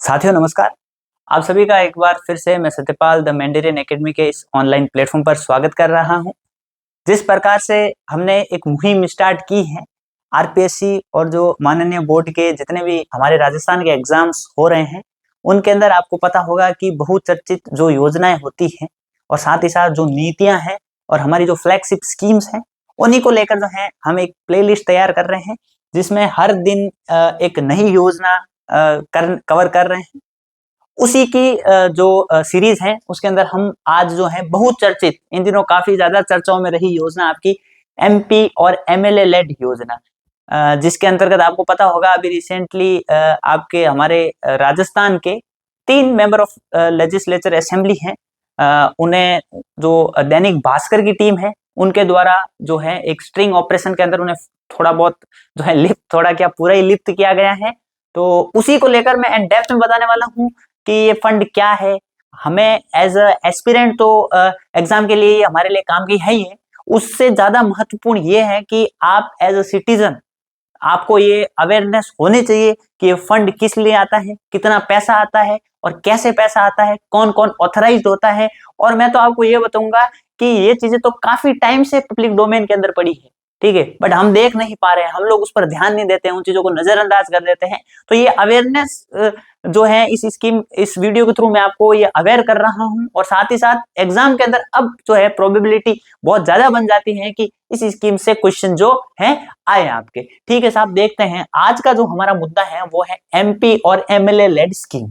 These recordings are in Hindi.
साथियों नमस्कार। आप सभी का एक बार फिर से मैं सत्यपाल द मैंडेरियन एकेडमी के इस ऑनलाइन प्लेटफॉर्म पर स्वागत कर रहा हूं। जिस प्रकार से हमने एक मुहिम स्टार्ट की है आरपीएससी और जो माननीय बोर्ड के जितने भी हमारे राजस्थान के एग्जाम्स हो रहे हैं उनके अंदर आपको पता होगा कि बहुचर्चित जो योजनाएं होती हैं और साथ ही साथ जो नीतियां हैं और हमारी जो फ्लैगशिप स्कीम्स हैं उन्हीं को लेकर जो है हम एक प्लेलिस्ट तैयार कर रहे हैं जिसमें हर दिन एक नई योजना कवर कर रहे हैं। उसी की जो सीरीज है उसके अंदर हम आज जो है बहुत चर्चित इन दिनों काफी ज्यादा चर्चाओं में रही योजना आपकी एमपी और एमएलए लेड योजना, जिसके अंतर्गत आपको पता होगा अभी रिसेंटली आपके हमारे राजस्थान के 3 मेंबर ऑफ लेजिस्लेचर असेंबली हैं, उन्हें जो दैनिक भास्कर की टीम है उनके द्वारा जो है एक स्ट्रिंग ऑपरेशन के अंदर उन्हें थोड़ा बहुत जो है लिप्त, थोड़ा क्या पूरा ही लिप्त किया गया है। तो उसी को लेकर मैं इन डेप्थ में बताने वाला हूँ कि ये फंड क्या है। हमें एज अ एस्पिरेंट तो एग्जाम के लिए हमारे लिए काम की है ही है, उससे ज्यादा महत्वपूर्ण ये है कि आप एज अ सिटीजन आपको ये अवेयरनेस होनी चाहिए कि ये फंड किस लिए आता है, कितना पैसा आता है और कैसे पैसा आता है, कौन कौन ऑथराइज्ड होता है। और मैं तो आपको ये बताऊंगा कि ये चीजें तो काफी टाइम से पब्लिक डोमेन के अंदर पड़ी है, ठीक है, बट हम देख नहीं पा रहे हैं, हम लोग उस पर ध्यान नहीं देते हैं, उन चीजों को नजरअंदाज कर देते हैं। तो ये अवेयरनेस जो है इस वीडियो के थ्रू मैं आपको ये अवेयर कर रहा हूं और साथ ही साथ एग्जाम के अंदर अब जो है प्रोबेबिलिटी बहुत ज्यादा बन जाती है कि इस स्कीम से क्वेश्चन जो है आए आपके। ठीक है साहब, देखते हैं आज का जो हमारा मुद्दा है वो है एमपी और एमएलए लेड स्कीम।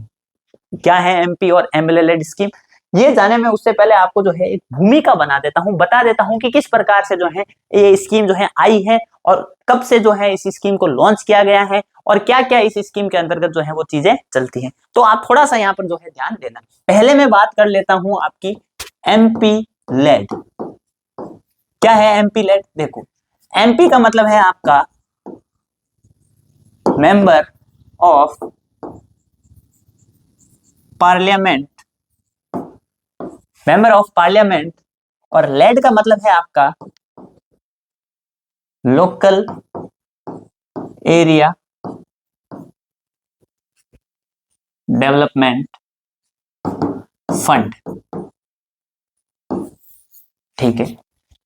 क्या है एमपी और एमएलए लेड स्कीम, ये जाने में उससे पहले आपको जो है एक भूमिका बना देता हूं, बता देता हूं कि किस प्रकार से जो है ये स्कीम जो है आई है और कब से जो है इस स्कीम को लॉन्च किया गया है और क्या क्या इस स्कीम के अंतर्गत जो है वो चीजें चलती हैं। तो आप थोड़ा सा यहाँ पर जो है ध्यान देना। पहले मैं बात कर लेता हूं आपकी एमपी लेड। क्या है एमपी लेड? देखो, एमपी का मतलब है आपका member of parliament, member of parliament, और लेड का मतलब है आपका लोकल एरिया डेवलपमेंट फंड। ठीक है,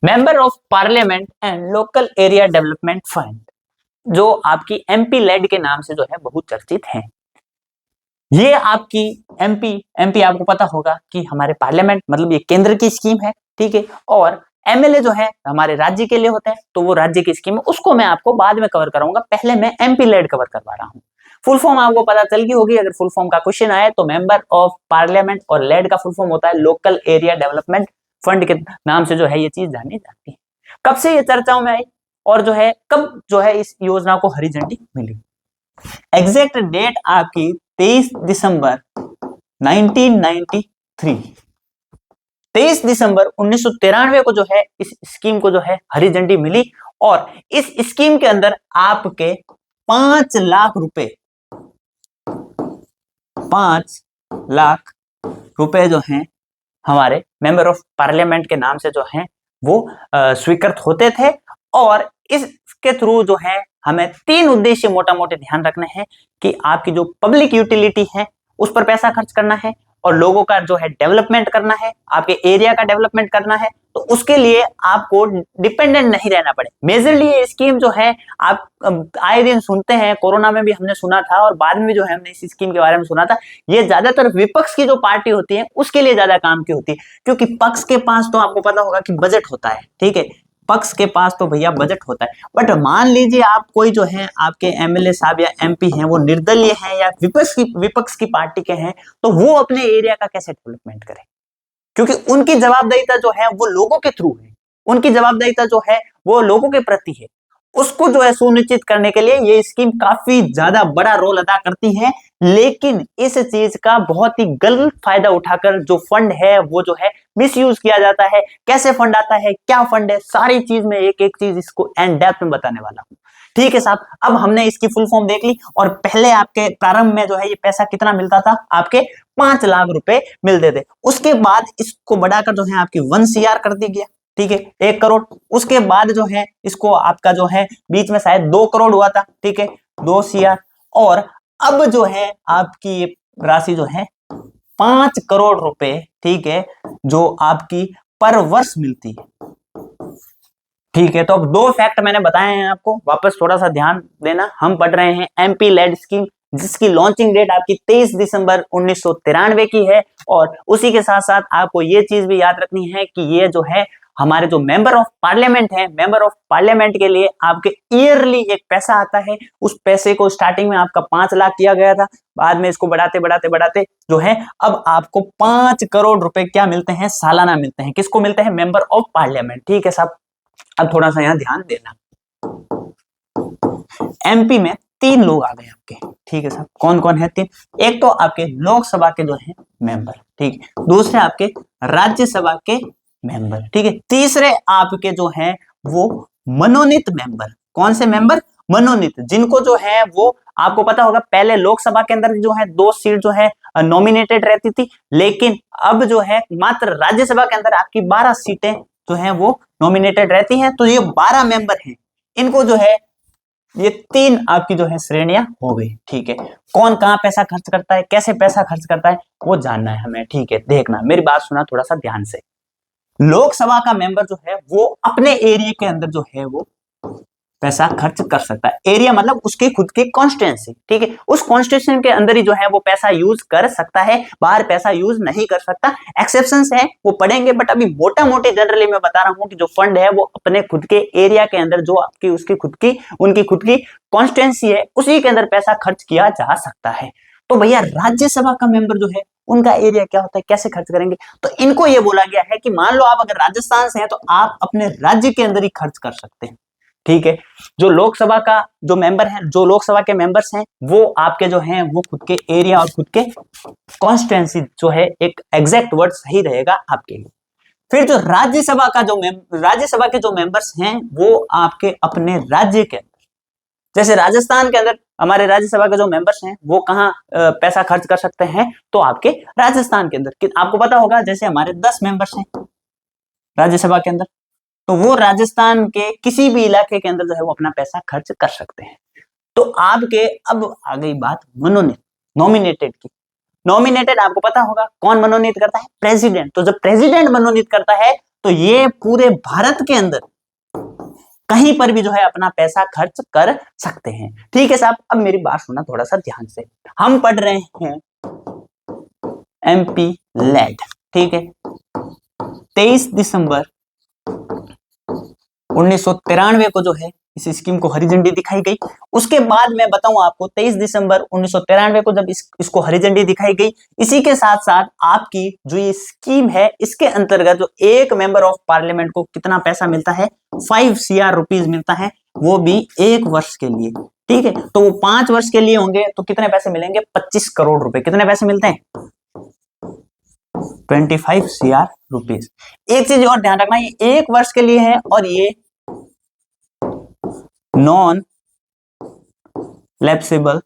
member of parliament and local area development fund जो आपकी एमपी लेड के नाम से जो है बहुत चर्चित है। ये आपकी एमपी आपको पता होगा कि हमारे पार्लियामेंट मतलब ये केंद्र की स्कीम है, ठीक है, और एमएलए जो है हमारे राज्य के लिए होते हैं, तो वो राज्य की स्कीम है, उसको मैं आपको बाद में कवर कराऊंगा, पहले मैं एमपी लेड कवर करवा रहा हूँ। फुल फॉर्म आपको पता चल गई होगी, अगर फुल फॉर्म का क्वेश्चन आए तो मेंबर ऑफ पार्लियामेंट और लेड का फुल फॉर्म होता है लोकल एरिया डेवलपमेंट फंड के नाम से जो है ये चीज जानी जाती है। कब से ये चर्चाओं में आई और जो है कब जो है इस योजना को हरी झंडी मिली? एग्जैक्ट डेट आपकी 23 दिसंबर 1993, 23 दिसंबर 1993 को जो है इस स्कीम को जो है हरी झंडी मिली और इस स्कीम के अंदर आपके 5 लाख रुपए, 5 लाख रुपए जो हैं हमारे मेंबर ऑफ पार्लियामेंट के नाम से जो हैं वो स्वीकृत होते थे। और इसके थ्रू जो है हमें 3 उद्देश्य मोटा मोटे ध्यान रखने हैं कि आपकी जो पब्लिक यूटिलिटी है उस पर पैसा खर्च करना है और लोगों का जो है डेवलपमेंट करना है, आपके एरिया का डेवलपमेंट करना है, तो उसके लिए आपको डिपेंडेंट नहीं रहना पड़े। मेजरली ये स्कीम जो है आप आए दिन सुनते हैं, कोरोना में भी हमने सुना था और बाद में जो है हमने इस स्कीम के बारे में सुना था, ये ज्यादातर विपक्ष की जो पार्टी होती है उसके लिए ज्यादा काम की होती है, क्योंकि पक्ष के पास तो आपको पता होगा कि बजट होता है, ठीक है, पक्ष के पास तो भैया बजट होता है। बट मान लीजिए आप कोई जो है आपके एमएलए साहब या एमपी हैं वो निर्दलीय हैं या विपक्ष की पार्टी के हैं, तो वो अपने एरिया का कैसे डेवलपमेंट करें, क्योंकि उनकी जवाबदेहिता जो है वो लोगों के थ्रू है, उनकी जवाबदेहिता जो है वो लोगों के प्रति है, उसको जो है सुनिश्चित करने के लिए ये स्कीम काफी ज्यादा बड़ा रोल अदा करती है। लेकिन इस चीज का बहुत ही गलत फायदा उठाकर जो फंड है वो जो है मिसयूज किया जाता है। कैसे फंड आता है, क्या फंड है, सारी चीज में एक एक चीज इसको एंड डेप्थ में बताने वाला हूं। ठीक है साहब, अब हमने इसकी फुल फॉर्म देख ली और पहले आपके प्रारंभ में जो है ये पैसा कितना मिलता था, आपके 5 लाख रुपए मिलते थे। उसके बाद इसको बढ़ाकर जो है आपकी 1 CR कर दी गया, ठीक है, 1 करोड़। उसके बाद जो है इसको आपका जो है बीच में शायद 2 करोड़ हुआ था, ठीक है, 2 CR। और अब जो है आपकी राशि जो है 5 करोड़ रुपए, ठीक है, जो आपकी पर वर्ष मिलती है। ठीक है, तो अब दो फैक्ट मैंने बताए हैं आपको, वापस थोड़ा सा ध्यान देना। हम पढ़ रहे हैं एमपी लेड स्कीम, जिसकी लॉन्चिंग डेट आपकी 23 दिसंबर 1993 की है। और उसी के साथ साथ आपको ये चीज भी याद रखनी है कि ये जो है हमारे जो मेंबर ऑफ पार्लियामेंट है, मेंबर ऑफ पार्लियामेंट के लिए आपके ईयरली एक पैसा आता है। उस पैसे को स्टार्टिंग में आपका 5 लाख किया गया था, बाद में इसको बढ़ाते बढ़ाते बढ़ाते जो है अब आपको 5 करोड़ रुपए क्या मिलते हैं, सालाना मिलते हैं। किसको मिलते हैं? Member of parliament. ठीक है साहब, अब थोड़ा सा यहाँ ध्यान देना। एमपी में 3 लोग आ गए आपके, ठीक है साहब। कौन कौन है 3? एक तो आपके लोकसभा के जो है मेंबर, ठीक है, दूसरे आपके राज्यसभा के मेंबर, ठीक है, तीसरे आपके जो है वो मनोनीत मेंबर। कौन से मेंबर? मनोनीत, जिनको जो है वो आपको पता होगा पहले लोकसभा के अंदर जो है 2 सीट जो है नॉमिनेटेड रहती थी, लेकिन अब जो है मात्र राज्यसभा के अंदर आपकी 12 सीटें जो है वो नॉमिनेटेड रहती हैं। तो ये 12 मेंबर हैं, इनको जो है ये 3 आपकी जो है श्रेणियां हो गई। ठीक है, कौन कहां पैसा खर्च करता है, कैसे पैसा खर्च करता है, वो जानना है हमें। ठीक है, देखना, मेरी बात सुना थोड़ा सा ध्यान से। लोकसभा का मेंबर जो है वो अपने एरिया के अंदर जो है वो पैसा खर्च कर सकता है। एरिया मतलब उसकी खुद की कॉन्स्टिट्यूंसी, ठीक है, उस कॉन्स्टिट्यूंसी के अंदर ही जो है वो पैसा यूज कर सकता है, बाहर पैसा यूज नहीं कर सकता। एक्सेप्शंस है वो पढ़ेंगे, बट अभी मोटा मोटी जनरली मैं बता रहा हूं कि जो फंड है वो अपने खुद के एरिया के अंदर जो आपकी उसकी खुद की उनकी खुद की कॉन्स्टिट्यूंसी है उसी के अंदर पैसा खर्च किया जा सकता है। तो भैया राज्यसभा का मेंबर जो है उनका एरिया क्या होता है, कैसे खर्च करेंगे? तो इनको ये बोला गया है कि मान लो आप अगर राजस्थान से हैं तो आप अपने राज्य के अंदर ही खर्च कर सकते हैं। ठीक है, जो लोकसभा का जो मेंबर है, जो लोकसभा के मेंबर्स हैं वो आपके जो हैं वो खुद के एरिया और खुद के कॉन्स्टिट्यूंसी जो है, एक एग्जैक्ट वर्ड सही रहेगा आपके लिए। फिर जो राज्यसभा का जो राज्यसभा के जो मेंबर्स हैं वो आपके अपने राज्य के अंदर, जैसे राजस्थान के अंदर हमारे राज्यसभा के जो मेंबर्स हैं वो कहाँ पैसा खर्च कर सकते हैं, तो आपके राजस्थान के अंदर। आपको पता होगा जैसे हमारे 10 मेंबर्स हैं राज्यसभा के अंदर, तो वो राजस्थान के किसी भी इलाके के अंदर जो है वो अपना पैसा खर्च कर सकते हैं। तो आपके अब आ गई बात मनोनीत, नॉमिनेटेड की। नॉमिनेटेड आपको पता होगा कौन मनोनीत करता है? प्रेसिडेंट। तो जब प्रेसिडेंट मनोनीत करता है तो ये पूरे भारत के अंदर कहीं पर भी जो है अपना पैसा खर्च कर सकते हैं। ठीक है साहब, अब मेरी बात सुनना थोड़ा सा ध्यान से। हम पढ़ रहे हैं एमपी लेड, ठीक है, 23 दिसंबर 1993 को जो है इस स्कीम को हरी झंडी दिखाई गई। उसके बाद मैं बताऊं आपको 23 दिसंबर 1993 को जब इसको हरी झंडी दिखाई गई, इसी के साथ साथ आपकी जो ये स्कीम है इसके अंतर्गत जो एक मेंबर ऑफ पार्लियामेंट को कितना पैसा मिलता है, 5 CR रुपीज मिलता है, वो भी 1 वर्ष के लिए। ठीक है, तो वो 5 वर्ष के लिए होंगे तो कितने पैसे मिलेंगे? 25 करोड़ रुपए। कितने पैसे मिलते हैं? 25 CR रुपीज। एक चीज और ध्यान रखना, ये 1 वर्ष के लिए है और ये नॉन लैप्सेबल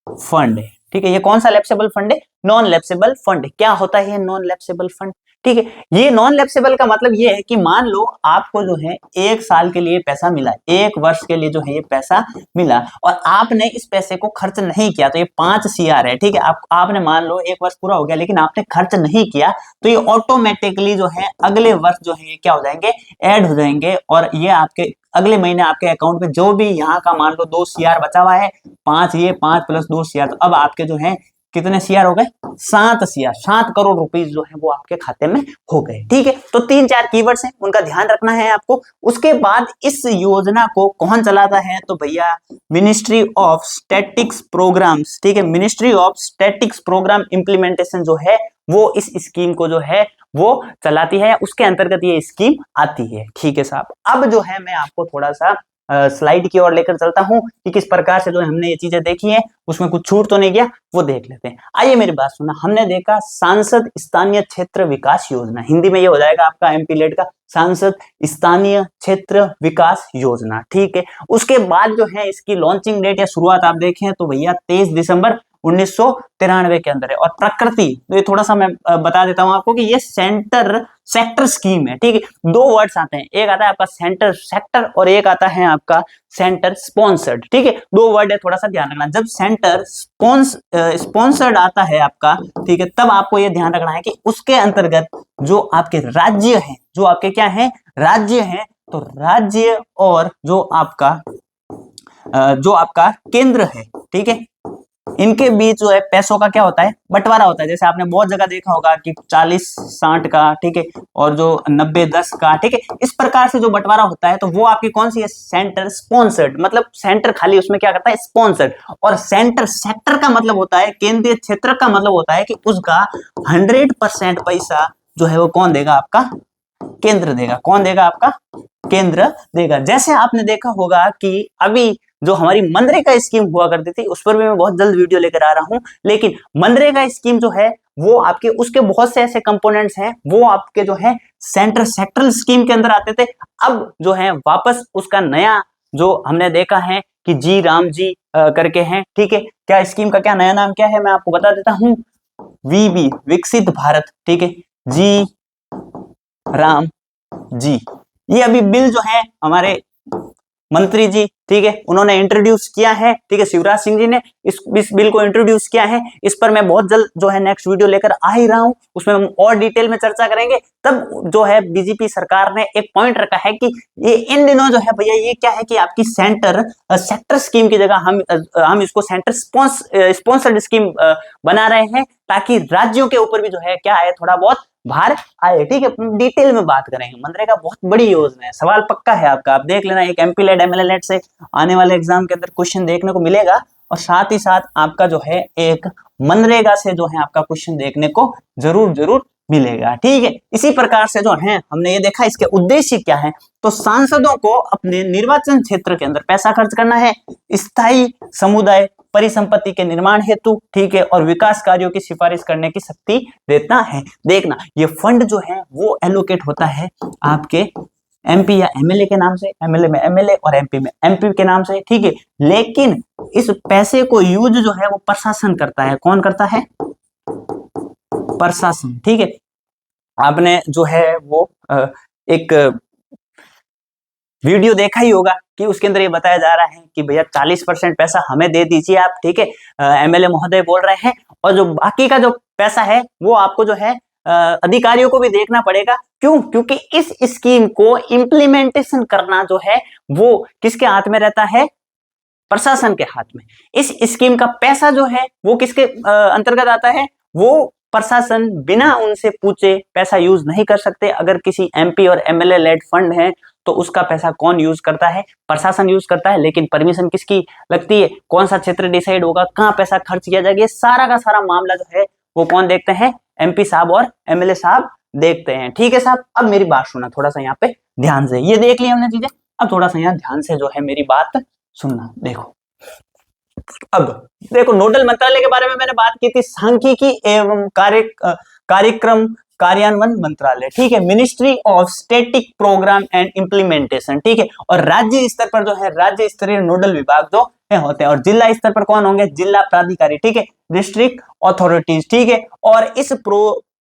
फंड है। ठीक है, ये कौन सा लैप्सेबल फंड है? Non lapsable fund. क्या होता है नॉन लैप्सेबल फंड? ठीक है, ये नॉन लैप्सेबल का मतलब ये है कि मान लो आपको जो है 1 साल के लिए पैसा मिला, 1 वर्ष के लिए जो है ये पैसा मिला और आपने इस पैसे को खर्च नहीं किया, तो ये 5 CR है। ठीक है, आपने मान लो 1 वर्ष पूरा हो गया लेकिन आपने खर्च नहीं किया, तो ये ऑटोमेटिकली जो है अगले वर्ष जो है ये क्या हो जाएंगे, ऐड हो जाएंगे और ये आपके अगले महीने आपके अकाउंट में जो भी यहाँ का मान लो 2 CR बचा हुआ है, 5 ये 5 प्लस 2 CR, तो अब आपके जो है कितने CR हो गए? 7 CR, 7 करोड़ रुपीस जो है वो आपके खाते में हो गए। ठीक है, तो 3-4 कीवर्ड्स हैं, उनका ध्यान रखना है आपको। उसके बाद इस योजना को कौन चलाता है? तो भैया मिनिस्ट्री ऑफ स्टैटिक्स प्रोग्राम्स। ठीक है, ministry of statics programme implementation जो है वो इस स्कीम को जो है वो चलाती है, उसके अंतर्गत ये स्कीम आती है। ठीक है साहब, अब जो है मैं आपको थोड़ा सा स्लाइड की ओर लेकर चलता हूं कि किस प्रकार से जो हमने ये चीजें देखी हैं उसमें कुछ छूट तो नहीं गया, वो देख लेते हैं। आइए मेरी बात सुनना। हमने देखा सांसद स्थानीय क्षेत्र विकास योजना, हिंदी में ये हो जाएगा आपका एमपी लेड का सांसद स्थानीय क्षेत्र विकास योजना। ठीक है, उसके बाद जो है इसकी लॉन्चिंग डेट या शुरुआत आप देखें तो भैया 23 दिसंबर 1993 के अंदर है। और प्रकृति, तो ये थोड़ा सा मैं बता देता हूं आपको कि ये सेक्टर स्कीम है, ठीक है। दो वर्ड्स आते हैं, एक आता है आपका सेक्टर और एक आता है आपका सेंटर स्पॉन्सर्ड, ठीक है। दो वर्ड है, थोड़ा सा ध्यान रखना। जब सेंटर स्पॉन्सर्ड आता है आपका, ठीक है, तब आपको ये ध्यान रखना है कि उसके अंतर्गत जो आपके राज्य हैं, जो आपके क्या है, राज्य हैं, तो राज्य और जो आपका केंद्र है, ठीक है, इनके बीच जो है पैसों का क्या होता है, बंटवारा होता है। जैसे आपने बहुत जगह देखा होगा कि 40-60 का, ठीक है, और जो 90-10 का, ठीक है, इस प्रकार से जो बंटवारा होता है, तो वो आपकी कौन सी है, सेंटर स्पॉन्सर्ड। मतलब सेंटर खाली उसमें क्या करता है, स्पॉन्सर्ड। और सेक्टर का मतलब होता है, केंद्रीय क्षेत्र का मतलब होता है कि उसका 100% पैसा जो है वो कौन देगा, आपका केंद्र देगा। कौन देगा, आपका केंद्र देगा। जैसे आपने देखा होगा कि अभी जो हमारी मनरेगा स्कीम हुआ करती थी, उस पर भी मैं बहुत जल्द वीडियो लेकर आ रहा हूं, लेकिन मनरेगा स्कीम जो है वो आपके, उसके बहुत से ऐसे कंपोनेंट्स हैं, वो आपके जो है सेक्टरल स्कीम के अंदर आते थे। अब जो है वापस उसका नया जो हमने देखा है कि जी राम जी करके हैं, ठीक है। क्या स्कीम का क्या नया नाम क्या है, मैं आपको बता देता हूं, वीबी, विकसित भारत, ठीक है, जी राम जी। ये अभी बिल जो है हमारे मंत्री जी, ठीक है, उन्होंने इंट्रोड्यूस किया है, ठीक है, शिवराज सिंह जी ने इस बिल को इंट्रोड्यूस किया है। इस पर मैं बहुत जल्द जो है नेक्स्ट वीडियो लेकर आ ही रहा हूं, उसमें हम और डिटेल में चर्चा करेंगे। तब जो है बीजेपी सरकार ने एक पॉइंट रखा है कि ये इन दिनों जो है भैया, ये क्या है कि आपकी सेक्टर स्कीम की जगह हम इसको सेंटर स्पॉन्सर्ड स्कीम बना रहे हैं, ताकि राज्यों के ऊपर भी जो है क्या है, थोड़ा बहुत भार आए, ठीक है। डिटेल में बात करेंगे। मनरेगा बहुत बड़ी योजना है, सवाल पक्का है आपका, आप देख लेना, एक एमपी लेड एमएलए लेड से आने वाले एग्जाम के अंदर क्वेश्चन देखने को मिलेगा। और साथ ही साथ आपका जो है एक मनरेगा से जो है आपका क्वेश्चन देखने को जरूर मिलेगा, ठीक है। इसी प्रकार से जो है हमने ये देखा, इसके उद्देश्य क्या है, तो सांसदों को अपने निर्वाचन क्षेत्र के अंदर पैसा खर्च करना है, स्थायी समुदाय परिसंपत्ति के निर्माण हेतु, ठीक है, और विकास कार्यों की सिफारिश करने की शक्ति देता है। देखना, ये फंड जो है वो एलोकेट होता है आपके एमपी या एमएलए के नाम से, एमएलए में एमएलए और एमपी में एमपी के नाम से, ठीक है। लेकिन इस पैसे को यूज जो है वो प्रशासन करता है। कौन करता है, प्रशासन, ठीक है। आपने जो है वो एक वीडियो देखा ही होगा कि उसके अंदर ये बताया जा रहा है कि भैया 40% पैसा हमें दे दीजिए आप, ठीक है, एमएलए महोदय बोल रहे हैं, और जो बाकी का जो पैसा है वो आपको जो है अधिकारियों को भी देखना पड़ेगा। क्यों? क्योंकि इस स्कीम को इम्प्लीमेंटेशन करना जो है वो किसके हाथ में रहता है, प्रशासन के हाथ में। इस स्कीम का पैसा जो है वो किसके अंतर्गत आता है, वो प्रशासन बिना उनसे पूछे पैसा यूज नहीं कर सकते। अगर किसी एमपी और एमएलए लेड फंड है तो उसका पैसा कौन यूज करता है, प्रशासन यूज करता है। लेकिन परमिशन किसकी लगती है, कौन सा क्षेत्र डिसाइड होगा, कहाँ पैसा खर्च किया जाएगा, ये सारा का सारा मामला जो है वो कौन देखते हैं, एमपी साहब और एमएलए साहब देखते हैं, ठीक है साहब। अब मेरी बात सुना थोड़ा सा यहाँ पे ध्यान से, ये देख लिया हमने चीजें, अब थोड़ा सा यहाँ ध्यान से जो है मेरी बात सुनना। देखो, अब देखो, नोडल मंत्रालय के बारे में मैंने बात की थी, सांख्यिकी एवं कार्यक्रम कार्यान्वयन मंत्रालय, ठीक है, ministry of static programme and implementation, ठीक है। और राज्य स्तर पर जो है राज्य स्तरीय नोडल विभाग जो है होते हैं, और जिला स्तर पर कौन होंगे, जिला प्राधिकारी, ठीक है, डिस्ट्रिक्ट अथॉरिटीज, ठीक है। और इस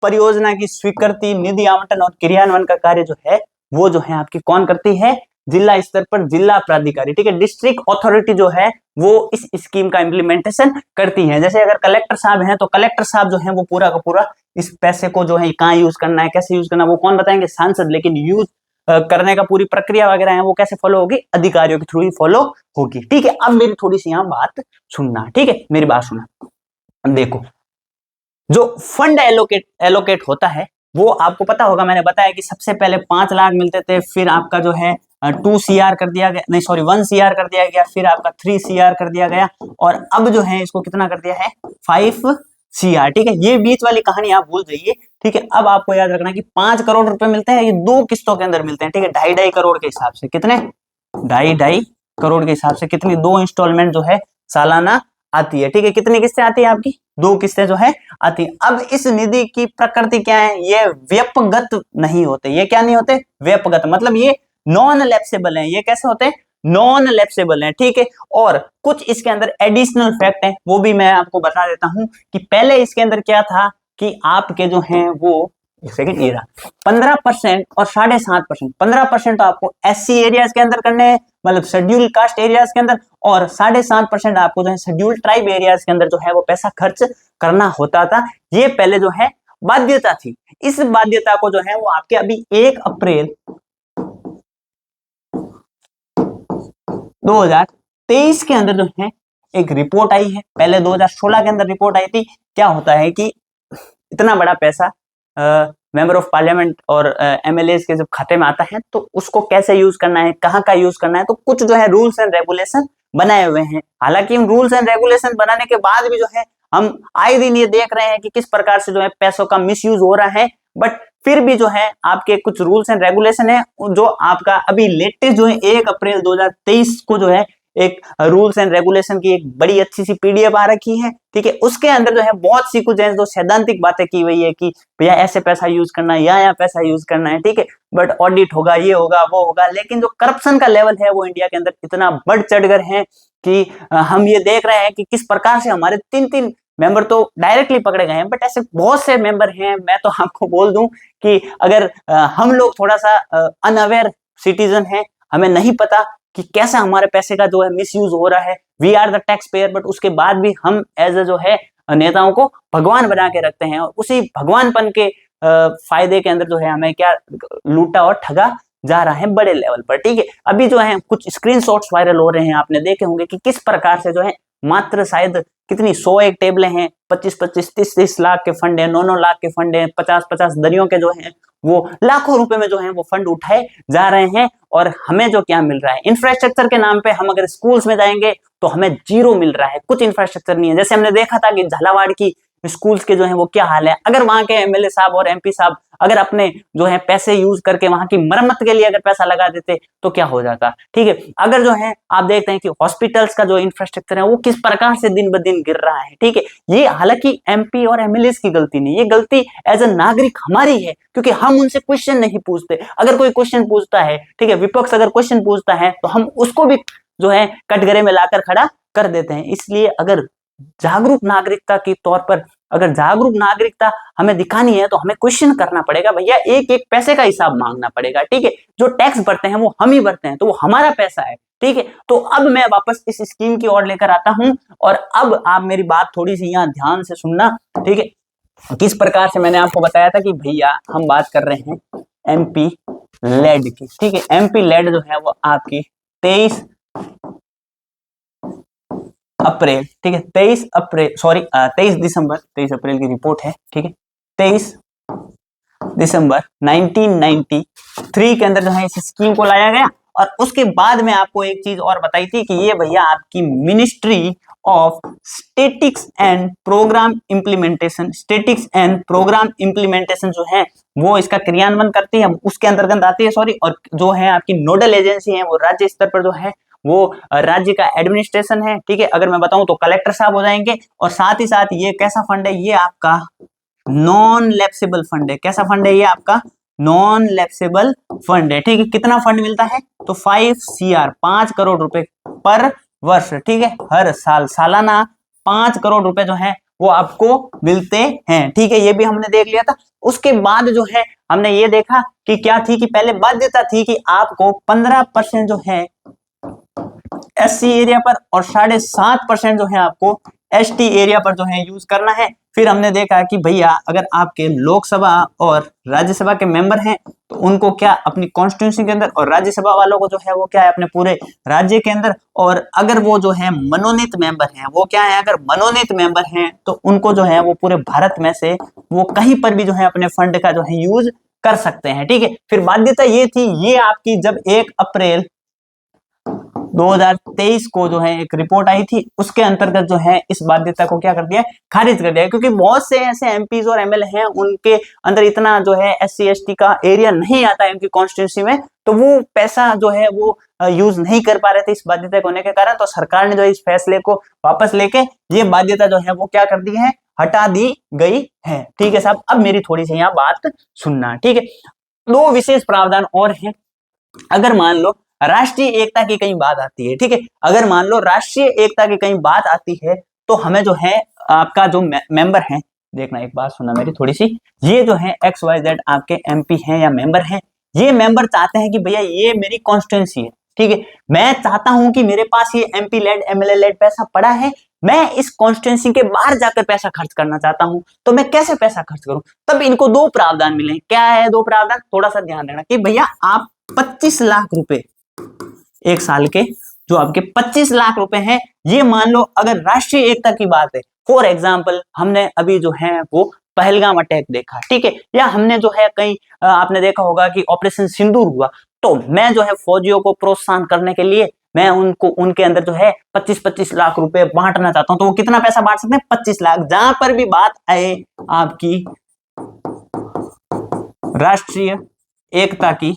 परियोजना की स्वीकृति, निधि आवंटन और क्रियान्वयन का कार्य जो है वो जो है आपकी कौन करती है, जिला स्तर पर जिला प्राधिकारी, ठीक है। डिस्ट्रिक्ट अथॉरिटी जो है वो इस स्कीम का इम्प्लीमेंटेशन करती हैं। जैसे अगर कलेक्टर साहब हैं तो कलेक्टर साहब जो हैं वो पूरा का पूरा इस पैसे को जो है कहाँ यूज करना है, कैसे यूज करना है, वो कौन बताएंगे, सांसद। लेकिन यूज करने का पूरी प्रक्रिया वगैरह है वो कैसे फॉलो होगी, अधिकारियों के थ्रू ही फॉलो होगी, ठीक है। अब मेरी थोड़ी सी यहाँ बात सुनना, ठीक है, मेरी बात सुना। देखो, जो फंड एलोकेट होता है वो आपको पता होगा, मैंने बताया कि सबसे पहले 5 लाख मिलते थे, फिर आपका जो है 2 CR कर दिया गया, नहीं सॉरी 1 CR कर दिया गया, फिर आपका 3 CR कर दिया गया, और अब जो है इसको कितना कर दिया है, 5 CR, ठीक है। ये बीच वाली कहानी आप भूल जाइए, ठीक है। अब आपको याद रखना कि 5 करोड़ रुपए मिलते हैं, ये 2 किस्तों के अंदर मिलते हैं, ठीक है। 2.5 करोड़ के हिसाब से, कितने, 2.5 करोड़ के हिसाब से कितनी, 2 इंस्टॉलमेंट जो है सालाना आती है, ठीक है। कितनी किस्तें आती है आपकी, 2 किस्तें जो है आती है। अब इस निधि की प्रकृति क्या है, ये व्यपगत नहीं होते। ये क्या नहीं होते, व्यपगत, मतलब ये नॉन लैप्सेबल है। ये कैसे होते हैं, नॉन लैप्सेबल है, ठीक है। और कुछ इसके अंदर एडिशनल फैक्ट है, वो भी मैं आपको बता देता हूं कि पहले इसके अंदर क्या था कि आपके जो हैं वो एक सेकंड ये रहा 15% और 7.5%। 15% तो आपको SC एरियाज के अंदर करने हैं, मतलब शेड्यूल कास्ट एरियाज के अंदर, और 7.5% आपको जो है शेड्यूल ट्राइब एरियाज के अंदर जो है वो पैसा खर्च करना होता था। ये पहले जो है बाध्यता थी। इस बाध्यता को जो है वो आपके अभी 1 अप्रैल 2023 के अंदर जो है एक रिपोर्ट आई है। पहले 2016 के अंदर रिपोर्ट आई थी। क्या होता है कि इतना बड़ा पैसा मेंबर ऑफ पार्लियामेंट और MLAs के जब खाते में आता है तो उसको कैसे यूज करना है, कहाँ का यूज करना है, तो कुछ जो है रूल्स एंड रेगुलेशन बनाए हुए हैं। हालांकि इन रूल्स एंड रेगुलेशन बनाने के बाद भी जो है हम आए दिन ये देख रहे हैं कि किस प्रकार से जो है पैसों का मिसयूज हो रहा है, बट फिर भी जो है आपके कुछ रूल्स एंड रेगुलेशन है जो आपका अभी लेटेस्ट जो है 1 अप्रैल 2023 को जो है एक रूल्स एंड रेगुलेशन की एक बड़ी अच्छी सी PDF आ रखी है, ठीक है। उसके अंदर जो है बहुत सी कुछ है जो सैद्धांतिक बातें की हुई है कि भैया ऐसे पैसा यूज करना है, यहाँ पैसा यूज करना है, ठीक है। बट ऑडिट होगा, ये होगा, वो होगा, लेकिन जो करप्शन का लेवल है वो इंडिया के अंदर इतना बढ़ चढ़कर है कि हम ये देख रहे हैं कि किस प्रकार से हमारे 3 मेंबर तो डायरेक्टली पकड़े गए हैं, बट ऐसे बहुत से मेंबर हैं। मैं तो आपको बोल दूं कि अगर हम लोग थोड़ा सा अनअवेयर सिटीजन हैं, हमें नहीं पता कि कैसा हमारे पैसे का जो है मिसयूज हो रहा है, we are the taxpayer, but उसके बाद भी हम एज अ जो है नेताओं को भगवान बना के रखते हैं, और उसी भगवानपन के फायदे के अंदर जो है हमें क्या लूटा और ठगा जा रहा है बड़े लेवल पर, ठीक है। अभी जो है कुछ स्क्रीनशॉट्स वायरल हो रहे हैं, आपने देखे होंगे कि किस प्रकार से जो है मात्र शायद कितनी 101 टेबलें हैं, 25-25, 30-30 लाख के फंड है, 9-9 लाख के फंड है, 50-50 दरियों के जो है वो लाखों रुपए में जो है वो फंड उठाए जा रहे हैं। और हमें जो क्या मिल रहा है इंफ्रास्ट्रक्चर के नाम पे, हम अगर स्कूल्स में जाएंगे तो हमें जीरो मिल रहा है, कुछ इंफ्रास्ट्रक्चर नहीं है। जैसे हमने देखा था कि झालावाड़ की स्कूल्स के जो है वो क्या हाल है। अगर वहां के MLA साहब और MP साहब अगर अपने जो है पैसे यूज करके वहां की मरम्मत के लिए अगर पैसा लगा देते तो क्या हो जाता, ठीक है। अगर जो है आप देखते हैं कि हॉस्पिटल्स का जो इंफ्रास्ट्रक्चर है वो किस प्रकार से दिन ब दिन गिर रहा है, ठीक है। ये हालांकि MP और MLAs की गलती नहीं, ये गलती एज अ नागरिक हमारी है, क्योंकि हम उनसे क्वेश्चन नहीं पूछते। अगर कोई क्वेश्चन पूछता है, ठीक है, विपक्ष अगर क्वेश्चन पूछता है तो हम उसको भी जो है कटघरे में लाकर खड़ा कर देते हैं। इसलिए अगर जागरूक नागरिकता के तौर पर अगर जागरूक नागरिकता हमें दिखानी है तो हमें क्वेश्चन करना पड़ेगा भैया, एक एक पैसे का हिसाब मांगना पड़ेगा, ठीक है। जो टैक्स भरते हैं वो हम ही भरते हैं, तो वो हमारा पैसा है, ठीक है। तो अब मैं वापस इस स्कीम की ओर लेकर आता हूं, और अब आप मेरी बात थोड़ी सी यहाँ ध्यान से सुनना, ठीक है। किस प्रकार से मैंने आपको बताया था कि भैया हम बात कर रहे हैं MP लेड की, ठीक है। MP लेड जो है वो आपकी 23 अप्रैल, ठीक है, 23 अप्रैल, सॉरी 23 दिसंबर, 23 अप्रैल की रिपोर्ट है, ठीक है। 23 दिसंबर 1993 के अंदर जो है इस स्कीम को लाया गया। और उसके बाद में आपको एक चीज और बताई थी कि ये भैया आपकी ministry of statics and programme implementation, statics and programme implementation जो है वो इसका क्रियान्वयन करती है, उसके अंतर्गत आती है, सॉरी। और जो है आपकी नोडल एजेंसी है वो राज्य स्तर पर जो है वो राज्य का एडमिनिस्ट्रेशन है, ठीक है। अगर मैं बताऊं तो कलेक्टर साहब हो जाएंगे। और साथ ही साथ ये कैसा फंड है, ये आपका नॉन लैप्सेबल फंड है। कैसा फंड है ये आपका नॉन लैप्सेबल फंड है, ठीक है। कितना फंड मिलता है तो 5 CR 5 करोड़ रुपए पर वर्ष, ठीक है। हर साल सालाना 5 करोड़ रुपए जो है वो आपको मिलते हैं, ठीक है। ये भी हमने देख लिया था। उसके बाद जो है हमने ये देखा कि क्या थी कि पहले बाध्यता थी कि आपको 15% जो है SC एरिया पर और 7.5% जो है आपको ST एरिया पर जो है यूज करना है। फिर हमने देखा कि भैया अगर आपके लोकसभा और राज्यसभा के मेंबर हैं तो उनको क्या अपनी कॉन्स्टिट्यूंसी के अंदर, और राज्यसभा वालों को जो है वो क्या है अपने पूरे राज्य के अंदर। और अगर वो जो है मनोनीत मेंबर हैं, वो क्या है, अगर मनोनीत मेंबर हैं तो उनको जो है वो पूरे भारत में से वो कहीं पर भी जो है अपने फंड का जो है यूज कर सकते हैं, ठीक है। फिर बाध्यता ये थी, ये आपकी जब 1 अप्रैल 2023 को जो है एक रिपोर्ट आई थी, उसके अंतर्गत जो है इस बाध्यता को क्या कर दिया, खारिज कर दिया। क्योंकि बहुत से ऐसे MPs और MLA हैं उनके अंदर इतना जो है SC ST का एरिया नहीं आता है उनकी कॉन्स्टिट्यूंसी में, तो वो पैसा जो है वो यूज नहीं कर पा रहे थे इस बाध्यता होने के कारण। तो सरकार ने जो इस फैसले को वापस लेके ये बाध्यता जो है वो क्या कर दी है, हटा दी गई है, ठीक है साहब। अब मेरी थोड़ी सी यहाँ बात सुनना, ठीक है। 2 विशेष प्रावधान और हैं। अगर मान लो राष्ट्रीय एकता की कहीं बात आती है, ठीक है, अगर मान लो राष्ट्रीय एकता की कहीं बात आती है तो हमें जो है आपका जो मेंबर है, देखना एक बात सुनना मेरी थोड़ी सी, ये जो है XYZ आपके MP हैं या मेंबर हैं, ये मेंबर चाहते हैं कि भैया ये मेरी कॉन्स्टिट्यूंसी है, ठीक है, मैं चाहता हूं कि मेरे पास ये MP लेड MLA लेड पैसा पड़ा है, मैं इस कॉन्स्टिट्यूंसी के बाहर जाकर पैसा खर्च करना चाहता हूं, तो मैं कैसे पैसा खर्च करूं? तब इनको दो प्रावधान मिले। क्या है दो प्रावधान? थोड़ा सा ध्यान देना कि भैया आप 25 लाख रुपए एक साल के, जो आपके 25 लाख रुपए हैं, ये मान लो अगर राष्ट्रीय एकता की बात है, फॉर एग्जाम्पल हमने अभी जो है वो पहलगाम अटैक देखा, ठीक है, या हमने जो है कहीं आपने देखा होगा कि ऑपरेशन सिंदूर हुआ, तो मैं जो है फौजियों को प्रोत्साहन करने के लिए मैं उनको उनके अंदर जो है 25-25 लाख रुपए बांटना चाहता हूं, तो वो कितना पैसा बांट सकते हैं? 25 लाख। जहां पर भी बात आए आपकी राष्ट्रीय एकता की,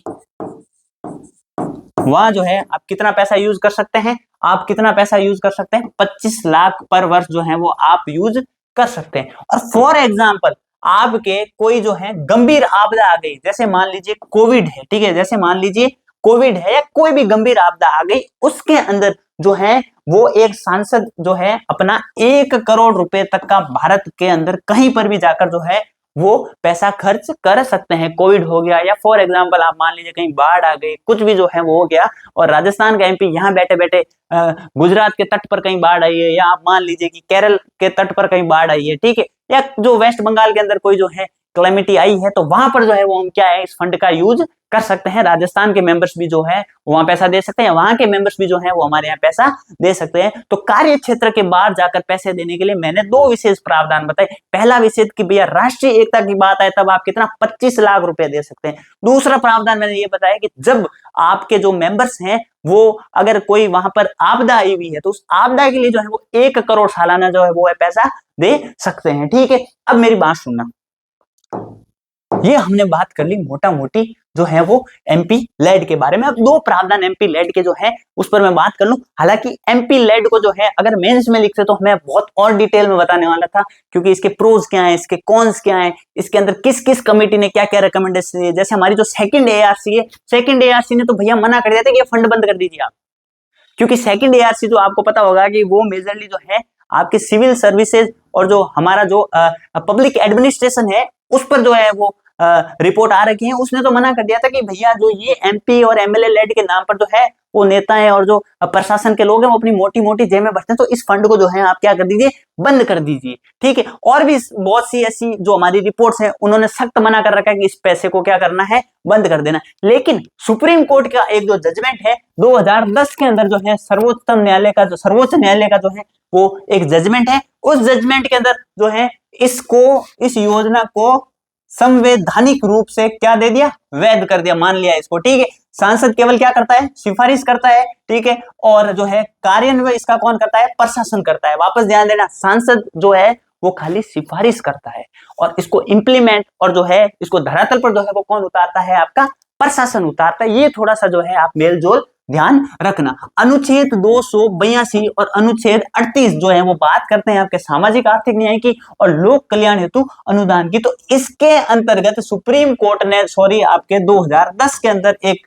वहां जो है आप कितना पैसा यूज कर सकते हैं? आप कितना पैसा यूज कर सकते हैं? 25 लाख पर वर्ष जो है वो आप यूज कर सकते हैं। और फॉर एग्जाम्पल आपके कोई जो है गंभीर आपदा आ गई, जैसे मान लीजिए कोविड है, ठीक है, जैसे मान लीजिए कोविड है या कोई भी गंभीर आपदा आ गई, उसके अंदर जो है वो एक सांसद जो है अपना 1 करोड़ रुपए तक का भारत के अंदर कहीं पर भी जाकर जो है वो पैसा खर्च कर सकते हैं। कोविड हो गया या फॉर एग्जांपल आप मान लीजिए कहीं बाढ़ आ गई, कुछ भी जो है वो हो गया, और राजस्थान का MP यहाँ बैठे बैठे गुजरात के तट पर कहीं बाढ़ आई है, या आप मान लीजिए कि केरल के तट पर कहीं बाढ़ आई है, ठीक है, या जो वेस्ट बंगाल के अंदर कोई जो है क्लेमिटी आई है, तो वहां पर जो है वो हम क्या है इस फंड का यूज कर सकते हैं। राजस्थान के मेंबर्स भी जो है वहां पैसा दे सकते हैं, वहां के मेंबर्स भी जो है वो हमारे यहाँ पैसा दे सकते हैं। तो कार्य क्षेत्र के बाहर जाकर पैसे देने के लिए मैंने दो विशेष प्रावधान बताए। पहला विशेष कि भैया राष्ट्रीय एकता की बात आए तब आप कितना 25 लाख रुपए दे सकते हैं। दूसरा प्रावधान मैंने ये बताया कि जब आपके जो मेंबर्स हैं वो अगर कोई वहां पर आपदा आई हुई है तो उस आपदा के लिए जो है वो 1 करोड़ सालाना जो है वो है पैसा दे सकते हैं, ठीक है। अब मेरी बात सुनना, ये हमने बात कर ली मोटा मोटी जो है वो MP लेड के बारे में। अब दो प्रावधान MP लेड के जो है उस पर मैं बात कर लूं। हालांकि MP लेड को जो है अगर मेंस में लिखते तो मैं बहुत और डिटेल में बताने वाला था, क्योंकि इसके प्रोज क्या है, इसके कॉन्स क्या है, इसके अंदर किस किस कमेटी ने क्या क्या रिकमेंडेशन दिए। जैसे हमारी जो सेकंड ARC है, सेकंड ARC ने तो भैया मना कर दिया था कि ये फंड बंद कर दीजिए आप, क्योंकि सेकंड ARC जो आपको पता होगा कि वो मेजरली जो है आपके सिविल सर्विसेज और जो हमारा जो पब्लिक एडमिनिस्ट्रेशन है उस पर जो है वो रिपोर्ट आ रखी है। उसने तो मना कर दिया था कि भैया जो ये MP और MLA लेड के नाम पर जो है वो नेता है और जो प्रशासन के लोग हैं वो अपनी मोटी मोटी जेब में भरते हैं, तो इस फंड को जो है आप क्या कर दीजिए, बंद कर दीजिए, ठीक है। और भी बहुत सी ऐसी जो हमारी रिपोर्ट्स हैं उन्होंने सख्त मना कर रखा है कि इस पैसे को क्या करना है, बंद कर देना। लेकिन सुप्रीम कोर्ट का एक जो जजमेंट है 2010 के अंदर जो है सर्वोच्च न्यायालय का जो है वो एक जजमेंट है, उस जजमेंट के अंदर जो है इस योजना को संवैधानिक रूप से क्या दे दिया, वैध कर दिया, मान लिया इसको, ठीक है। सांसद केवल क्या करता है, सिफारिश करता है, ठीक है, और जो है कार्यान्वयन इसका कौन करता है, प्रशासन करता है। वापस ध्यान देना, सांसद जो है वो खाली सिफारिश करता है और इसको इंप्लीमेंट और जो है इसको धरातल पर जो है वो कौन उतारता है, आपका प्रशासन उतारता है। ये थोड़ा सा जो है आप मेल जोल ध्यान रखना। अनुच्छेद 282 और अनुच्छेद 38 जो है वो बात करते हैं आपके सामाजिक आर्थिक न्याय की और लोक कल्याण हेतु अनुदान की। तो इसके अंतर्गत सुप्रीम कोर्ट ने आपके 2010 के अंदर एक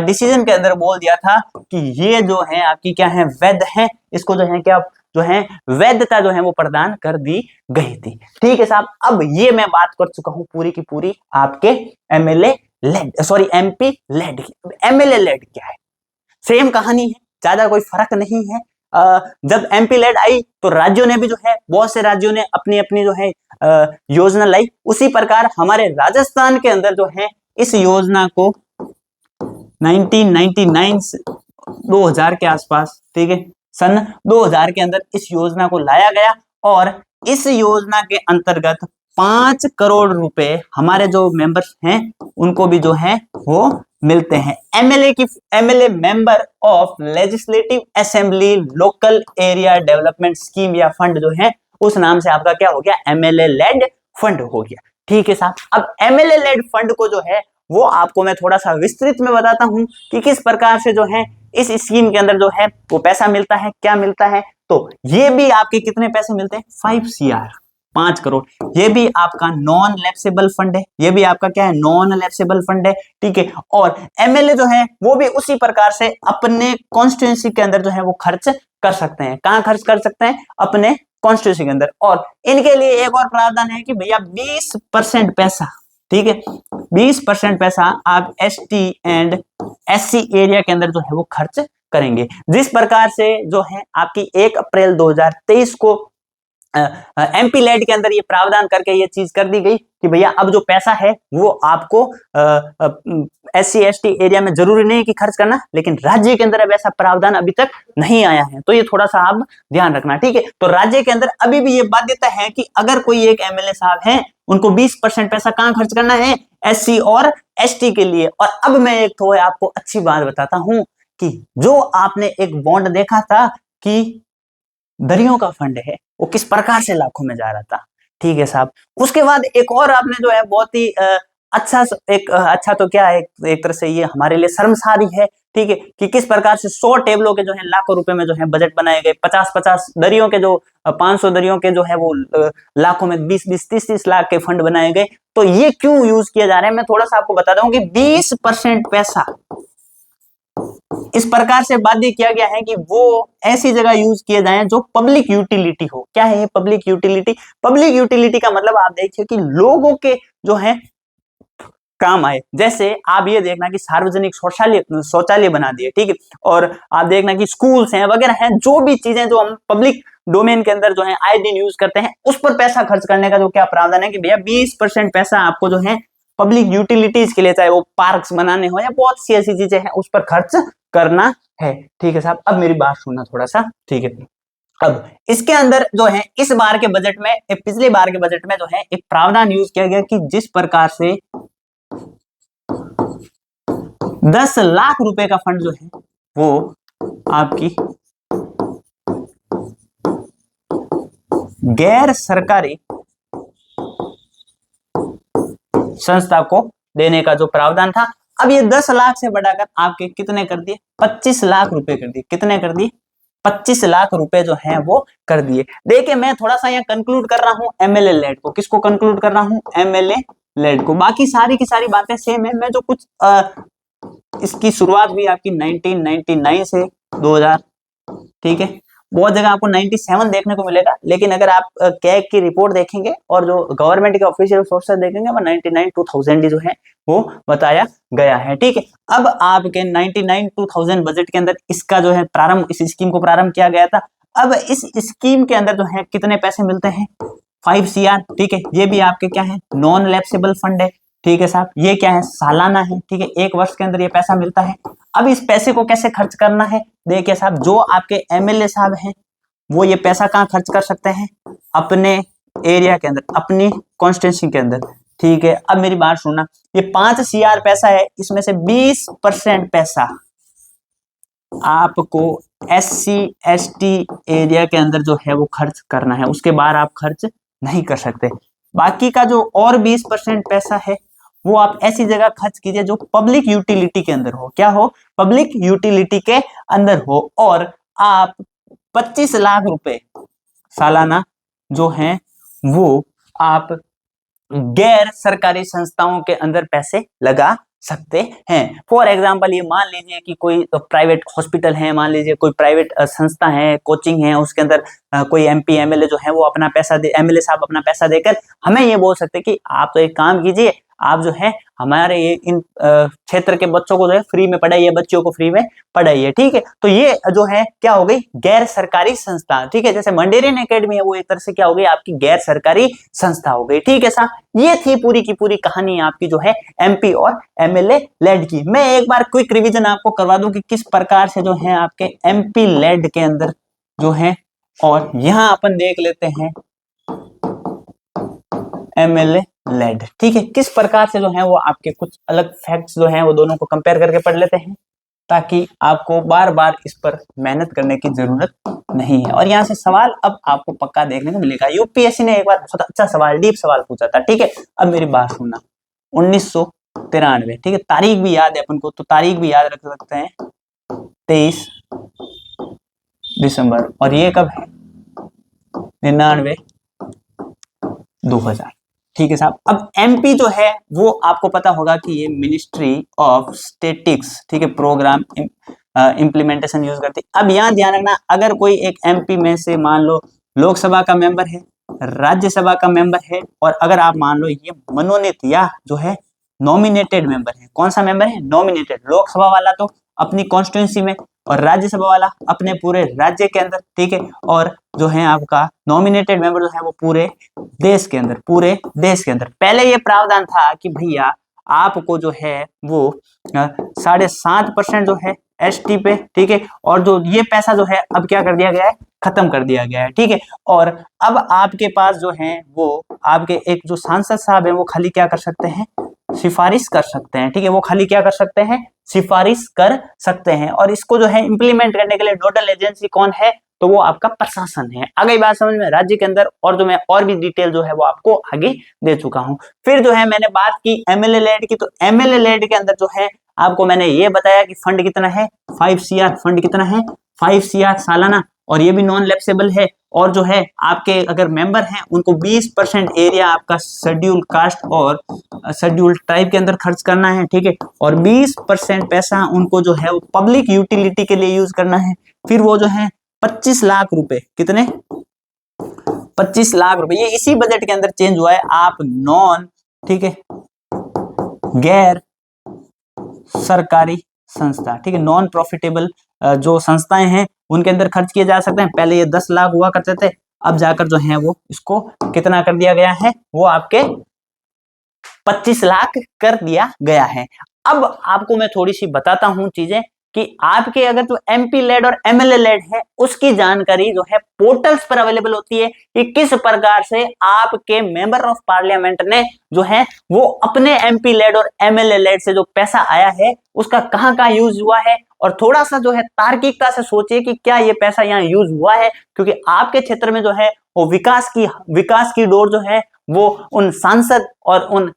डिसीजन के अंदर बोल दिया था कि ये जो है आपकी क्या है, वैध है, इसको जो है क्या जो है वैधता जो है वो प्रदान कर दी गई थी, ठीक है साहब। अब ये मैं बात कर चुका हूं पूरी की पूरी आपके MP लेड की। MLA लेड क्या है, सेम कहानी है, ज्यादा कोई फर्क नहीं है। जब MP लेड आई तो राज्यों ने भी जो है बहुत से राज्यों ने अपनी अपनी जो है योजना लाई। उसी प्रकार हमारे राजस्थान के अंदर जो है इस योजना को 1999 2000 के आसपास, ठीक है, सन 2000 के अंदर इस योजना को लाया गया और इस योजना के अंतर्गत 5 करोड़ रुपए हमारे जो मेंबर्स हैं उनको भी जो है वो मिलते हैं। MLA member of legislative assembly local area development scheme या फंड जो है उस नाम से आपका क्या हो गया, MLA लेड फंड हो गया, ठीक है साहब। अब MLA लेड फंड को जो है वो आपको मैं थोड़ा सा विस्तृत में बताता हूं कि किस प्रकार से जो है इस स्कीम के अंदर जो है वो पैसा मिलता है, क्या मिलता है। तो ये भी आपके कितने पैसे मिलते हैं, 5 CR, 5 करोड़। ये भी आपका नॉन लैप्सेबल फंड है, ये भी आपका क्या है, नॉन लैप्सेबल फंड है, ठीक है। और एमएलए जो है वो भी उसी प्रकार से अपने कॉन्स्टिट्यूएंसी के अंदर जो है वो खर्च कर सकते हैं। कहां खर्च कर सकते हैं, अपने कॉन्स्टिट्यूएंसी के अंदर। और इनके लिए एक और प्रावधान है कि भैया 20% पैसा, ठीक है, 20% पैसा आप एसटी एंड एससी एरिया के अंदर जो है वो खर्च करेंगे। जिस प्रकार से जो है आपकी 1 अप्रैल 2023 को एमपी लेड के अंदर ये प्रावधान करके ये चीज कर दी गई कि भैया अब जो पैसा है वो आपको एससी एसटी एरिया में जरूरी नहीं कि खर्च करना, लेकिन राज्य के अंदर अब ऐसा प्रावधान अभी तक नहीं आया है, तो ये थोड़ा सा आप ध्यान रखना, ठीक है। तो राज्य के अंदर अभी भी ये बाध्यता है कि अगर कोई एक एमएलए साहब है, उनको 20% पैसा कहां खर्च करना है, एससी और एसटी के लिए। और अब मैं एक तो आपको अच्छी बात बताता हूं कि जो आपने एक बॉन्ड देखा था कि दरियों का फंड है, वो किस प्रकार से लाखों में जा रहा था, ठीक है साहब। उसके बाद एक और आपने जो है बहुत ही अच्छा तो क्या है, एक तरह से ये हमारे लिए शर्मसारी है, ठीक है, कि किस प्रकार से 100 टेबलों के जो है लाखों रुपए में जो है बजट बनाए गए, 50-50 दरियों के जो 500 दरियों के जो है वो लाखों में 20-20 30-30 लाख के फंड बनाए गए। तो ये क्यों यूज किया जा रहा है, मैं थोड़ा सा आपको बता दूं कि 20% पैसा इस प्रकार से बाध्य किया गया है कि वो ऐसी जगह यूज किए जाए जो पब्लिक यूटिलिटी हो। क्या है ये पब्लिक यूटिलिटी? पब्लिक यूटिलिटी का मतलब आप देखिए कि लोगों के जो है काम आए। जैसे आप ये देखना कि सार्वजनिक शौचालय बना दिए, ठीक है, और आप देखना कि स्कूल्स हैं वगैरह हैं, जो भी चीजें जो हम पब्लिक डोमेन के अंदर जो है आए दिन यूज करते हैं, उस पर पैसा खर्च करने का जो क्या प्रावधान है कि भैया 20% पैसा आपको जो है पब्लिक यूटिलिटीज के लिए, चाहे वो पार्क्स बनाने हो या बहुत सी ऐसी चीजें हैं, उस पर खर्च करना है, ठीक है साहब। अब मेरी बात सुनना थोड़ा सा, ठीक है। अब इसके अंदर जो है इस बार के बजट में, पिछले बार के बजट में जो है एक प्रावधान यूज किया गया कि जिस प्रकार से 10 लाख रुपए का फंड जो है वो आपकी गैर सरकारी संस्था को देने का जो प्रावधान था, अब ये 10 लाख से बढ़ाकर आपके कितने कर दिए, 25 लाख रुपए कर दिए। कितने कर दिए, 25 लाख रुपए जो है वो कर दिए। देखिए मैं थोड़ा सा यहाँ कंक्लूड कर रहा हूँ एमएलए लेड को। किसको कंक्लूड कर रहा हूँ, एमएलए लेड को। बाकी सारी की सारी बातें सेम है। मैं जो कुछ इसकी शुरुआत हुई आपकी 1999 से 2000, ठीक है, बहुत जगह आपको 97 देखने को मिलेगा, लेकिन अगर आप कैग की रिपोर्ट देखेंगे और जो गवर्नमेंट के ऑफिशियल सोर्सेज देखेंगे वो 99 2000 जो है वो बताया गया है, ठीक है। अब आपके 99 2000 बजट के अंदर इसका जो है प्रारंभ, इस स्कीम को प्रारंभ किया गया था। अब इस स्कीम के अंदर जो है कितने पैसे मिलते हैं, 5 CR, ठीक है। ये भी आपके क्या है, नॉन लैप्सेबल फंड है, ठीक है साहब। ये क्या है, सालाना है, ठीक है, 1 वर्ष के अंदर ये पैसा मिलता है। अब इस पैसे को कैसे खर्च करना है, देखिए साहब, जो आपके एमएलए साहब हैं वो ये पैसा कहाँ खर्च कर सकते हैं, अपने एरिया के अंदर, अपनी कॉन्स्टिट्यूंसी के अंदर, ठीक है। अब मेरी बात सुनना, ये 5 CR पैसा है, इसमें से 20% पैसा आपको SC ST एरिया के अंदर जो है वो खर्च करना है, उसके बाद आप खर्च नहीं कर सकते। बाकी का जो और 20% पैसा है वो आप ऐसी जगह खर्च कीजिए जो पब्लिक यूटिलिटी के अंदर हो। क्या हो, पब्लिक यूटिलिटी के अंदर हो। और आप 25 लाख रुपए सालाना जो है वो आप गैर सरकारी संस्थाओं के अंदर पैसे लगा सकते हैं। फॉर एग्जाम्पल ये मान लीजिए कि कोई प्राइवेट हॉस्पिटल है, मान लीजिए कोई प्राइवेट संस्था है, कोचिंग है, उसके अंदर कोई MP MLA जो है वो अपना पैसा दे, MLA साहब अपना पैसा देकर हमें ये बोल सकते हैं कि आप तो एक काम कीजिए, आप जो है हमारे इन क्षेत्र के बच्चों को जो है फ्री में पढ़ाइए, बच्चों को फ्री में पढ़ाइए, ठीक है। तो ये जो है क्या हो गई, गैर सरकारी संस्था, ठीक है। जैसे मंडेरियन एकेडमी है वो एक तरह से क्या हो गई, आपकी गैर सरकारी संस्था हो गई, ठीक है साहब। ये थी पूरी की पूरी कहानी आपकी जो है MP और MLA लेड की। मैं एक बार क्विक रिवीजन आपको करवा दूं कि किस प्रकार से जो है आपके MP लेड के अंदर जो है, और यहां अपन देख लेते हैं MLA लेड, ठीक है, किस प्रकार से जो है वो आपके कुछ अलग फैक्ट्स जो हैं वो दोनों को कंपेयर करके पढ़ लेते हैं, ताकि आपको बार बार इस पर मेहनत करने की जरूरत नहीं है। और यहाँ से सवाल अब आपको पक्का देखने को मिलेगा। UPSC ने एक बार बहुत अच्छा सवाल, डीप सवाल पूछा था, ठीक है। अब मेरी बात सुनना, 1993, ठीक है, तारीख भी याद है अपन को, तो तारीख भी याद रख सकते हैं, 23 दिसंबर। और ये कब है, 99 2000। ठीक है साहब। अब एमपी जो है वो आपको पता होगा कि ये मिनिस्ट्री ऑफ स्टेटिक्स, ठीक है, प्रोग्राम इम्प्लीमेंटेशन यूज करती है। अब यहाँ ध्यान रखना, अगर कोई एक एमपी में से मान लो लोकसभा का मेंबर है, राज्यसभा का मेंबर है, और अगर आप मान लो ये मनोनीत या जो है नॉमिनेटेड मेंबर है। कौन सा मेंबर है? नॉमिनेटेड। लोकसभा वाला तो अपनी कॉन्स्टिट्यूंसी में और राज्यसभा वाला अपने पूरे राज्य के अंदर, ठीक है, और जो है आपका नॉमिनेटेड मेंबर जो है वो पूरे देश के अंदर, पूरे देश के अंदर। पहले ये प्रावधान था कि भैया आपको जो है वो 7.5% जो है एसटी पे, ठीक है, और जो ये पैसा जो है अब क्या कर दिया गया है? खत्म कर दिया गया है, ठीक है। और अब आपके पास जो है वो आपके एक जो सांसद साहब है वो खाली क्या कर सकते हैं? सिफारिश कर सकते हैं, ठीक है, वो खाली क्या कर सकते हैं? सिफारिश कर सकते हैं। और इसको जो है इंप्लीमेंट करने के लिए नोडल एजेंसी कौन है? तो वो आपका प्रशासन है। आ गई बात समझ में? राज्य के अंदर, और जो मैं और भी डिटेल जो है वो आपको आगे दे चुका हूं। फिर जो है मैंने बात की एमएलए लेड की, तो एमएलए लेड के अंदर जो है आपको मैंने ये बताया कि फंड कितना है? 5 CR। फंड कितना है? 5 CR सालाना, और ये भी नॉन लैप्सेबल है। और जो है आपके अगर मेंबर हैं उनको 20% एरिया आपका शेड्यूल कास्ट और शेड्यूल ट्राइब के अंदर खर्च करना है, ठीक है, और 20% पैसा उनको जो है वो पब्लिक यूटिलिटी के लिए यूज करना है। फिर वो जो है 25 लाख रुपए, कितने? 25 लाख रुपए, ये इसी बजट के अंदर चेंज हुआ है। आप नॉन, ठीक है, गैर सरकारी संस्था, ठीक है, नॉन प्रॉफिटेबल जो संस्थाएं हैं उनके अंदर खर्च किए जा सकते हैं। पहले ये 10 लाख हुआ करते थे, अब जाकर जो है वो इसको कितना कर दिया गया है? वो आपके 25 लाख कर दिया गया है। अब आपको मैं थोड़ी सी बताता हूं चीजें कि आपके अगर जो एमपी लेड और एमएलए लेड है उसकी जानकारी जो है पोर्टल्स पर अवेलेबल होती है कि किस प्रकार से आपके मेंबर ऑफ पार्लियामेंट ने जो है वो अपने एमपी लेड और एमएलए लेड से जो पैसा आया है उसका कहां कहां यूज हुआ है। और थोड़ा सा जो है तार्किकता से सोचिए कि क्या ये पैसा यहाँ यूज हुआ है, क्योंकि आपके क्षेत्र में जो है वो विकास की डोर जो है वो उन सांसद और उन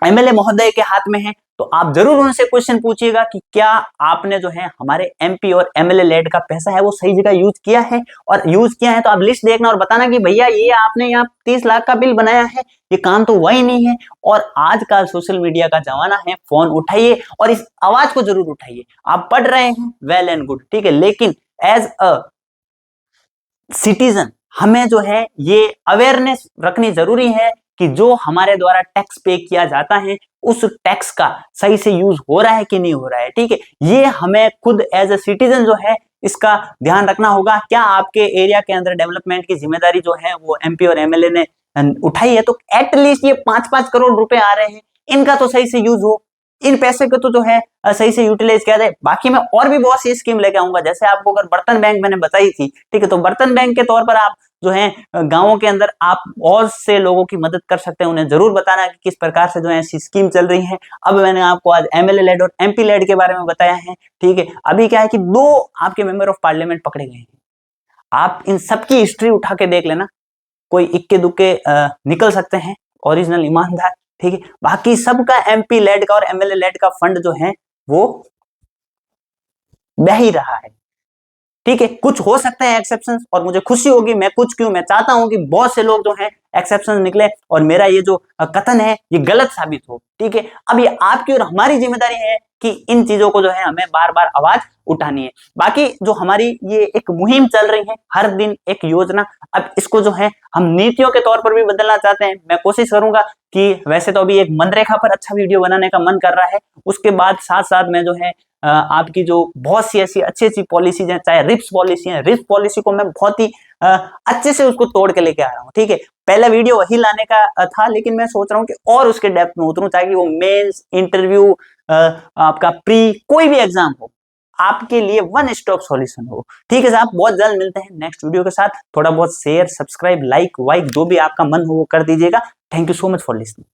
एमएलए महोदय के हाथ में है। तो आप जरूर उनसे क्वेश्चन पूछिएगा कि क्या आपने जो है हमारे एमपी और एमएलए लेड का पैसा है वो सही जगह यूज किया है, और यूज किया है तो आप लिस्ट देखना और बताना कि भैया ये आपने यहाँ 30 लाख का बिल बनाया है, ये काम तो वही नहीं है। और आज का सोशल मीडिया का जमाना है, फोन उठाइए और इस आवाज को जरूर उठाइए। आप पढ़ रहे हैं, वेल एंड गुड, ठीक है, लेकिन एज अ सिटीजन हमें जो है ये अवेयरनेस रखनी जरूरी है कि जो हमारे द्वारा टैक्स पे किया जाता है उस टैक्स का सही से यूज हो रहा है कि नहीं हो रहा है, ठीक है। ये हमें खुद एज ए सिटीजन जो है इसका ध्यान रखना होगा। क्या आपके एरिया के अंदर डेवलपमेंट की जिम्मेदारी जो है वो एमपी और एमएलए ने उठाई है? तो एटलीस्ट ये 5-5 करोड़ रुपए आ रहे हैं, इनका तो सही से यूज हो, इन पैसे को तो जो है सही से यूटिलाइज किया जाए। बाकी मैं और भी बहुत सी स्कीम लेके आऊंगा, जैसे आपको अगर बर्तन बैंक मैंने बताई थी, ठीक है, तो बर्तन बैंक के तौर पर आप जो है गांवों के अंदर आप और से लोगों की मदद कर सकते हैं। उन्हें जरूर बताना कि किस प्रकार से जो है ऐसी स्कीम चल रही है। अब मैंने आपको आज एमएलए लेड और एमपी लेड के बारे में बताया है, ठीक है। अभी क्या है कि 2 आपके मेंबर ऑफ पार्लियामेंट पकड़े गए हैं, आप इन सबकी हिस्ट्री उठा के देख लेना, कोई इक्के दुक्के निकल सकते हैं, ओरिजिनल ईमानदार, ठीक है। बाकी सबका एमपी लेड का और एमएलए लेड का फंड जो है वो बह ही रहा है, ठीक है। कुछ हो सकते हैं एक्सेप्शंस, और मुझे खुशी होगी, मैं चाहता हूं कि बहुत से लोग जो हैं एक्सेप्शंस निकले और मेरा ये जो कथन है ये गलत साबित हो, ठीक है। अब ये आपकी और हमारी जिम्मेदारी है कि इन चीजों को जो है हमें बार बार आवाज उठानी है। बाकी जो हमारी ये एक मुहिम चल रही है, हर दिन एक योजना, अब इसको जो है हम नीतियों के तौर पर भी बदलना चाहते हैं। मैं कोशिश करूंगा कि वैसे तो अभी एक मनरेखा पर अच्छा वीडियो बनाने का मन कर रहा है, उसके बाद साथ साथ मैं जो है आपकी जो बहुत सी ऐसी अच्छी पॉलिसीज हैं, चाहे रिप्स पॉलिसी है, रिप्स पॉलिसी को मैं बहुत ही अच्छे से उसको तोड़ के लेके आ रहा हूँ, ठीक है। पहला वीडियो वही लाने का था, लेकिन मैं सोच रहा हूँ कि और उसके डेप्थ में उतरूं, ताकि वो मेंस, इंटरव्यू, आपका प्री, कोई भी एग्जाम हो, आपके लिए वन स्टॉप सॉल्यूशन हो, ठीक है साहब। बहुत जल्द मिलते हैं नेक्स्ट वीडियो के साथ। थोड़ा बहुत शेयर, सब्सक्राइब, लाइक वाइक जो भी आपका मन हो वो कर दीजिएगा। Thank you so much for listening.